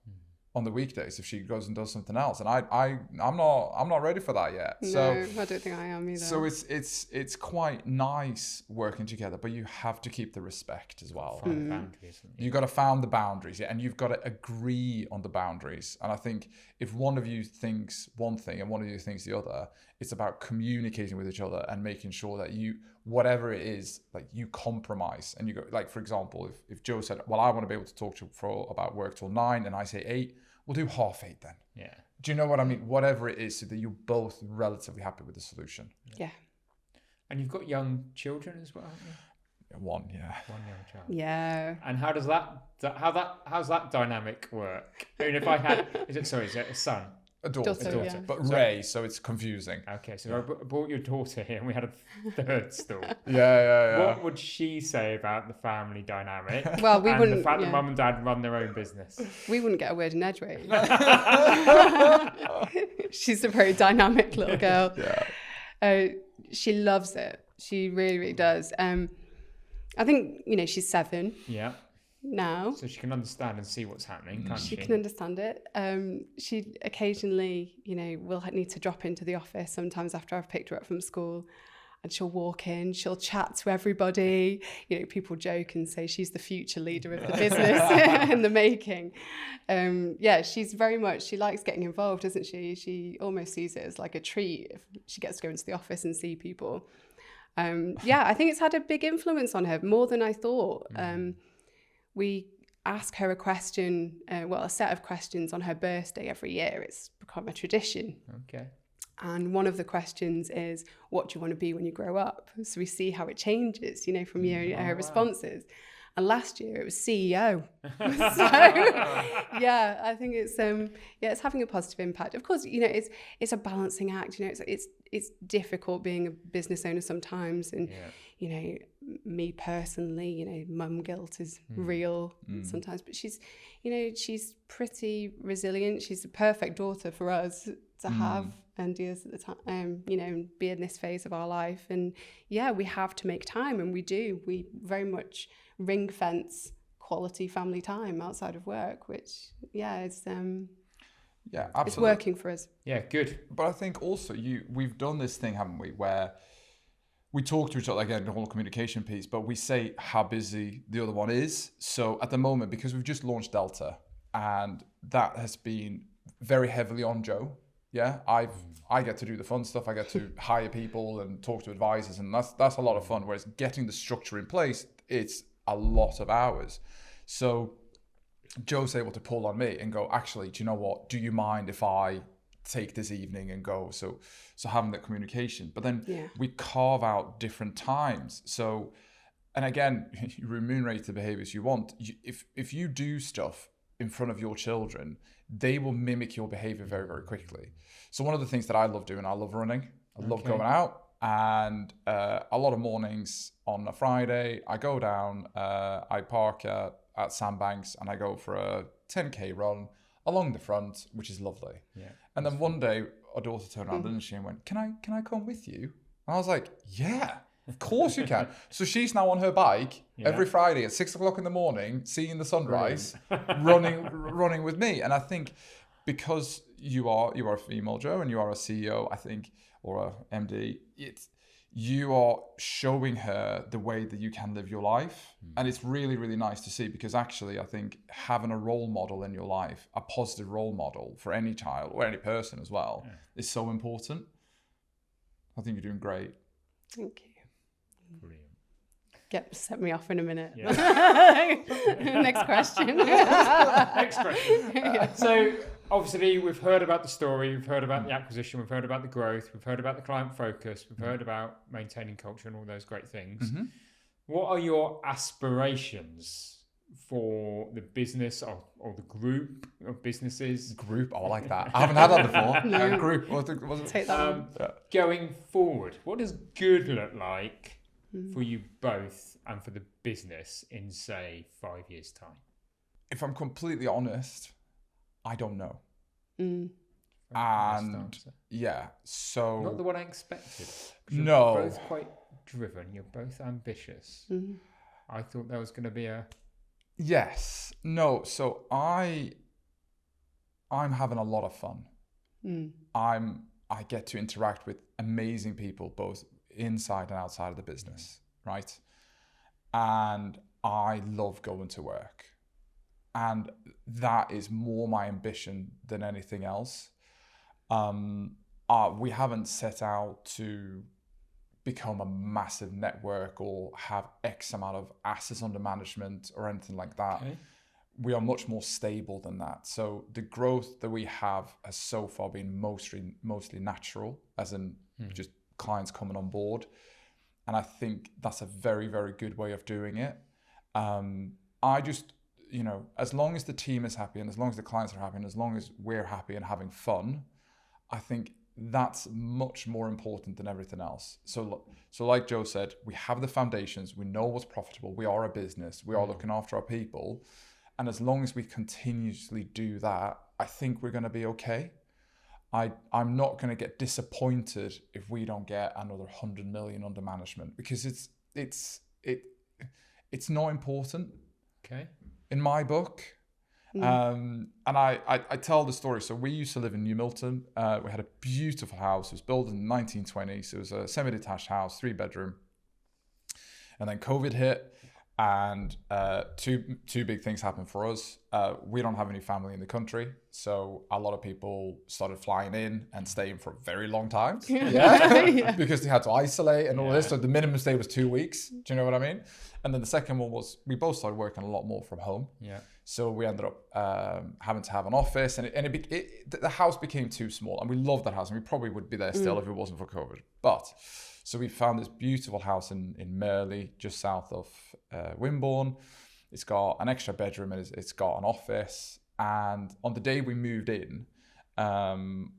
on the weekdays if she goes and does something else, and I'm not ready for that yet. No, So I don't think I am either. So it's quite nice working together, but you have to keep the respect as well. Find the boundaries. You got to find the boundaries, and you've got to agree on the boundaries. And I think if one of you thinks one thing and one of you thinks the other, it's about communicating with each other and making sure that you, whatever it is, like you compromise. And you go, like, for example, if Joe said, well, I want to be able to talk to about work till 9, and I say 8, we'll do 8:30 then. Yeah. Do you know what I mean? Whatever it is, so that you're both relatively happy with the solution. Yeah. And you've got young children as well, haven't you? One young child. Yeah. And how's that dynamic work? I mean, if I had, is it a son? A daughter. Yeah. But Ray, so it's confusing. Okay, so I brought your daughter here and we had a third stool. Yeah. What would she say about the family dynamic? Well, we wouldn't. The fact that mum and dad run their own business. We wouldn't get a word in edgeways. She's a very dynamic little girl. Yeah. She loves it. She really, really does. I think, she's 7. Yeah. Now. So she can understand and see what's happening, can't she? She can understand it. She occasionally, will need to drop into the office sometimes after I've picked her up from school, and she'll walk in, she'll chat to everybody. People joke and say she's the future leader of the business in the making. She's very much, she likes getting involved, doesn't she? She almost sees it as like a treat if she gets to go into the office and see people. I think it's had a big influence on her, more than I thought. We ask her a question, a set of questions on her birthday every year. It's become a tradition. Okay. And one of the questions is, what do you want to be when you grow up? So we see how it changes, from year her responses. And last year it was CEO. So I think it's having a positive impact. Of course, it's a balancing act. It's difficult being a business owner sometimes, and me personally, mum guilt is real sometimes. But she's pretty resilient. She's a perfect daughter for us to have and do this at the time. Be in this phase of our life, and we have to make time, and we do. We very much ring fence quality family time outside of work, which it's absolutely. It's working for us. Yeah, good. But I think also we've done this thing, haven't we, where we talk to each other, again, the whole communication piece, but we say how busy the other one is. So at the moment, because we've just launched Delta, and that has been very heavily on Joe. Yeah, I get to do the fun stuff. I get to hire people and talk to advisors, and that's a lot of fun. Whereas getting the structure in place, it's a lot of hours. So Joe's able to pull on me and go, actually, do you know what? Do you mind if I take this evening and go? So having that communication. But then we carve out different times. So, and again, you remunerate the behaviors you want. If you do stuff in front of your children, they will mimic your behavior very, very quickly. So one of the things that I love doing, I love running. I love going out, and a lot of mornings on a Friday, I go down, I park at Sandbanks, and I go for a 10K run along the front, which is lovely. Yeah. And then one day, our daughter turned around, didn't she, and went, can I come with you? And I was like, yeah, of course you can. So she's now on her bike every Friday at 6 o'clock in the morning, seeing the sunrise, running with me. And I think because you are a female, Joe, and you are a CEO, I think, or a MD, you are showing her the way that you can live your life. And it's really, really nice to see, because actually I think having a role model in your life, a positive role model for any child or any person as well, is so important. I think you're doing great. Thank you. Brilliant. Set me off in a minute. Yeah. Next question. Next question. So obviously we've heard about the story, we've heard about the acquisition, we've heard about the growth, we've heard about the client focus, we've heard about maintaining culture and all those great things. Mm-hmm. What are your aspirations for the business or the group of businesses? Group, I like that. I haven't had that before. No. Group. What's it? Take that one. Going forward, what does good look like for you both and for the business in, say, 5 years' time? If I'm completely honest, I don't know. And so not the one I expected. No. You're both quite driven. You're both ambitious. I thought there was going to be a... Yes. No. So I'm having a lot of fun. I get to interact with amazing people, both inside and outside of the business, right? And I love going to work. And that is more my ambition than anything else. We haven't set out to become a massive network or have X amount of assets under management or anything like that. Okay. We are much more stable than that. So the growth that we have has so far been mostly natural, as in just clients coming on board. And I think that's a very, very good way of doing it. I just, as long as the team is happy and as long as the clients are happy and as long as we're happy and having fun, I think that's much more important than everything else. So like Joe said, we have the foundations, we know what's profitable, we are a business, we are looking after our people. And as long as we continuously do that, I think we're going to be okay. I'm not going to get disappointed if we don't get another 100 million under management, because it's not important. Okay. In my book. And I tell the story. So we used to live in New Milton. We had a beautiful house. It was built in the 1920s. It was a semi-detached house, 3-bedroom. And then COVID hit. And two big things happened for us. We don't have any family in the country, so a lot of people started flying in and staying for very long times. Because they had to isolate and all this. So the minimum stay was 2 weeks. Do you know what I mean? And then the second one was we both started working a lot more from home. Yeah. So we ended up having to have an office, and the house became too small. And we loved that house, and we probably would be there still if it wasn't for COVID. But so we found this beautiful house in Merley, just south of Wimborne. It's got an extra bedroom and it's got an office. And on the day we moved in,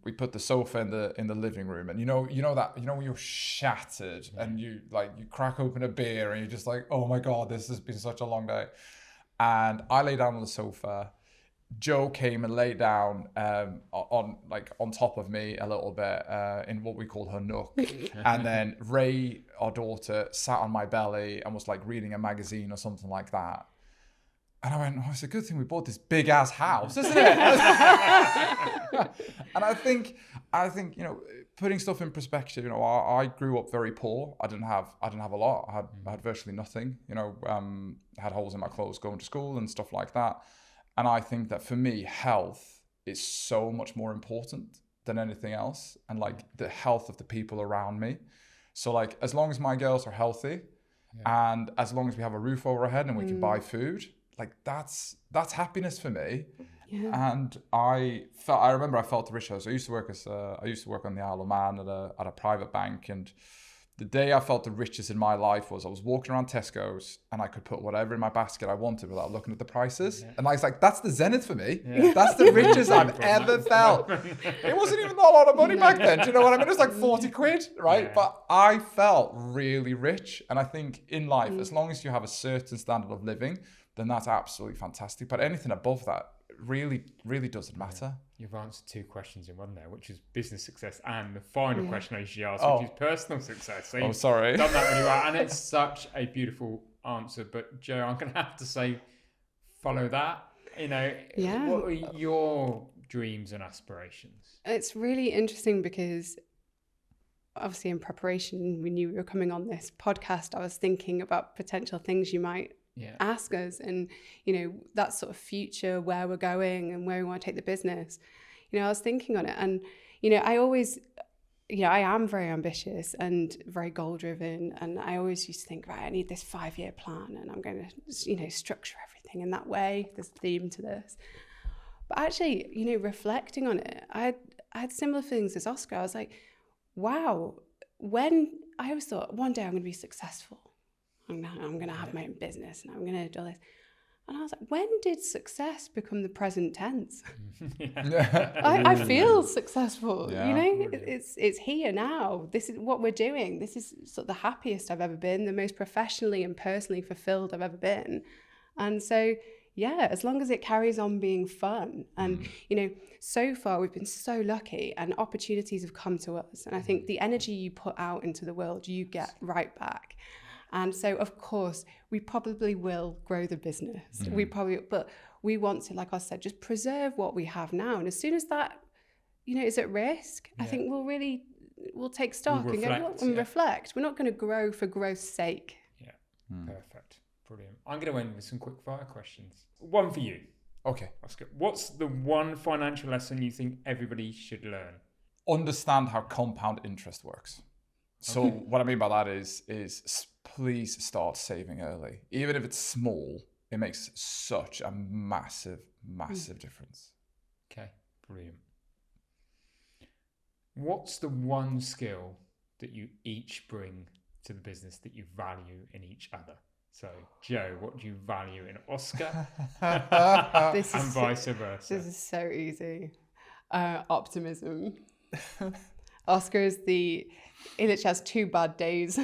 we put the sofa in the living room. And you know when you're shattered and you crack open a beer and you're just like, oh my God, this has been such a long day. And I lay down on the sofa. Joe came and lay down on top of me a little bit in what we call her nook. And then Ray, our daughter, sat on my belly and was reading a magazine or something like that. And I went, oh, it's a good thing we bought this big ass house, isn't it? And I think putting stuff in perspective, I grew up very poor. I didn't have a lot. I had virtually nothing. I had holes in my clothes going to school and stuff like that. And I think that for me, health is so much more important than anything else, and like the health of the people around me. So like, as long as my girls are healthy, and as long as we have a roof over our head and we can buy food, like that's happiness for me. Yeah. And I remember I felt the richness. I used to work on the Isle of Man at a private bank, and the day I felt the richest in my life was I was walking around Tesco's and I could put whatever in my basket I wanted without looking at the prices. Yeah. And I was like, that's the zenith for me. Yeah. That's the richest I've ever felt. It wasn't even a lot of money back then. Do you know what I mean? It was like 40 quid, right? Yeah. But I felt really rich. And I think in life, as long as you have a certain standard of living, then that's absolutely fantastic. But anything above that really, really doesn't matter. You've answered 2 questions in one there, which is business success, and the final question I usually ask, which is personal success. So sorry. You've done that really well, and it's such a beautiful answer. But Joe, I'm going to have to say, follow that. You know, what are your dreams and aspirations? It's really interesting because obviously in preparation, we knew we were coming on this podcast. I was thinking about potential things you might ask us, and that sort of future, where we're going and where we want to take the business. I was thinking on it, and I always, I am very ambitious and very goal driven, and I always used to think, right, I need this 5-year plan, and I'm going to structure everything in that way. There's a theme to this. But actually, reflecting on it, I had similar feelings as Oscar. I was like, wow, when I always thought one day I'm going to be successful. I'm going to have my own business and I'm going to do this. And I was like, when did success become the present tense? I feel successful, it's here now. This is what we're doing. This is sort of the happiest I've ever been, the most professionally and personally fulfilled I've ever been. And so, as long as it carries on being fun. And, so far we've been so lucky and opportunities have come to us. And I think the energy you put out into the world, you get right back. And so, of course, we probably will grow the business. But we want to, like I said, just preserve what we have now. And as soon as that, is at risk, I think we'll take stock and reflect. We're not going to grow for growth's sake. Yeah, perfect. Brilliant. I'm going to end with some quick fire questions. One for you. Okay. Oscar, what's the one financial lesson you think everybody should learn? Understand how compound interest works. So what I mean by that is please start saving early. Even if it's small, it makes such a massive difference. Okay, brilliant. What's the one skill that you each bring to the business that you value in each other? So, Joe, what do you value in Oscar? And vice versa. This is so easy. Optimism. Oscar he literally has 2 bad days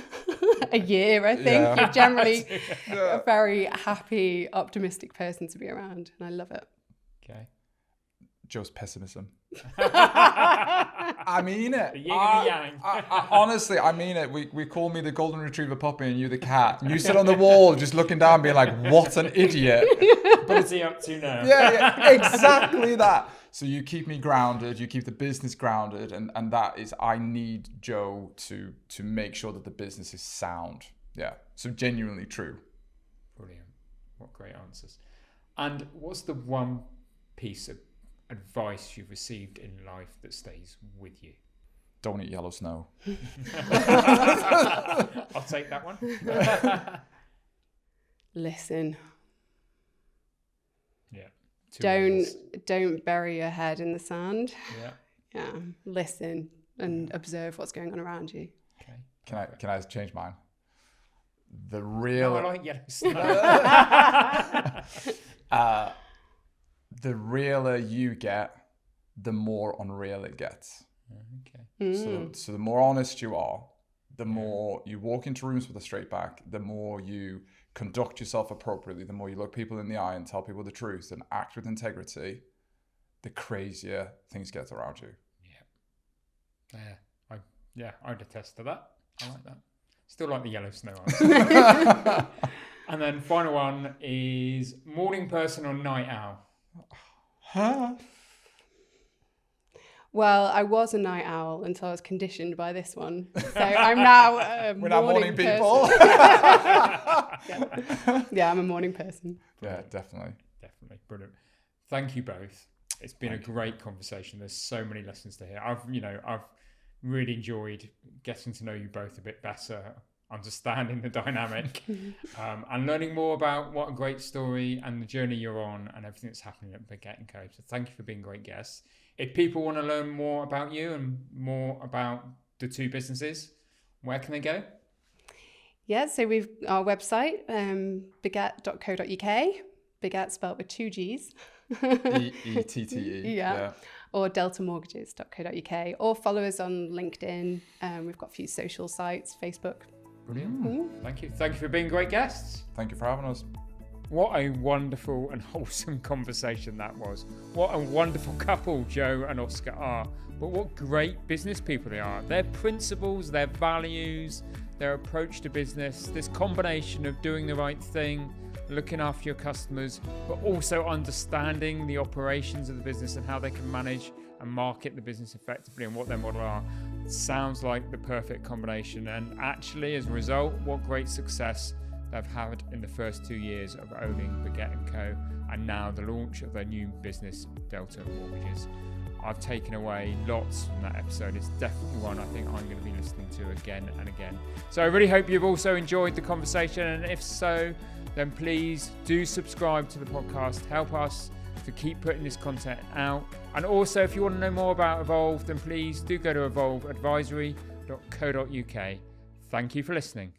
a year, I think. He's generally a very happy, optimistic person to be around, and I love it. Okay. Joe's pessimism. I mean it. The yin and the yang. I honestly, I mean it. We call me the golden retriever puppy and you the cat. And you sit on the wall just looking down being like, what an idiot. What is he up to now? Yeah, exactly that. So you keep me grounded, you keep the business grounded, and that is, I need Joe to make sure that the business is sound. Yeah, so genuinely true. Brilliant. What great answers. And what's the one piece of advice you've received in life that stays with you? Don't eat yellow snow. I'll take that one. Listen. Yeah. Don't bury your head in the sand. Yeah. Listen and observe what's going on around you. Okay. Can I change mine? The real. No, I like yellow snow. The realer you get, the more unreal it gets. Okay. So the more honest you are, the more you walk into rooms with a straight back, the more you conduct yourself appropriately, the more you look people in the eye and tell people the truth and act with integrity, the crazier things get around you. I'd attest to that. I like that. Still like the yellow snow answer. And then final one is morning person or night owl? Huh? Well, I was a night owl until I was conditioned by this one. So I'm now a We're now morning people. Yeah, I'm a morning person. Yeah, definitely. Brilliant. Thank you both. It's been a great conversation. There's so many lessons to hear. I've really enjoyed getting to know you both a bit better, understanding the dynamic, and learning more about what a great story and the journey you're on and everything that's happening at Baggette Co. So thank you for being great guests. If people want to learn more about you and more about the two businesses, where can they go? Yeah, so we've our website, baggette.co.uk. Baggette spelled with 2 G's. E-T-T-E. Yeah. Or deltamortgages.co.uk, or follow us on LinkedIn. We've got a few social sites, Facebook. Brilliant. Thank you. Thank you for being great guests. Thank you for having us. What a wonderful and wholesome conversation that was. What a wonderful couple Joe and Oscar are. But what great business people they are. Their principles, their values, their approach to business, this combination of doing the right thing, looking after your customers, but also understanding the operations of the business and how they can manage and market the business effectively and what their model are. Sounds like the perfect combination. And actually, as a result, what great success they've had in the first 2 years of owning Baggette Co. and now the launch of their new business, Delta Mortgages. I've taken away lots from that episode. It's definitely one I think I'm going to be listening to again and again. So I really hope you've also enjoyed the conversation, and if so, then please do subscribe to the podcast. Help us to keep putting this content out. And also, if you want to know more about Evolve, then please do go to evolveadvisory.co.uk. Thank you for listening.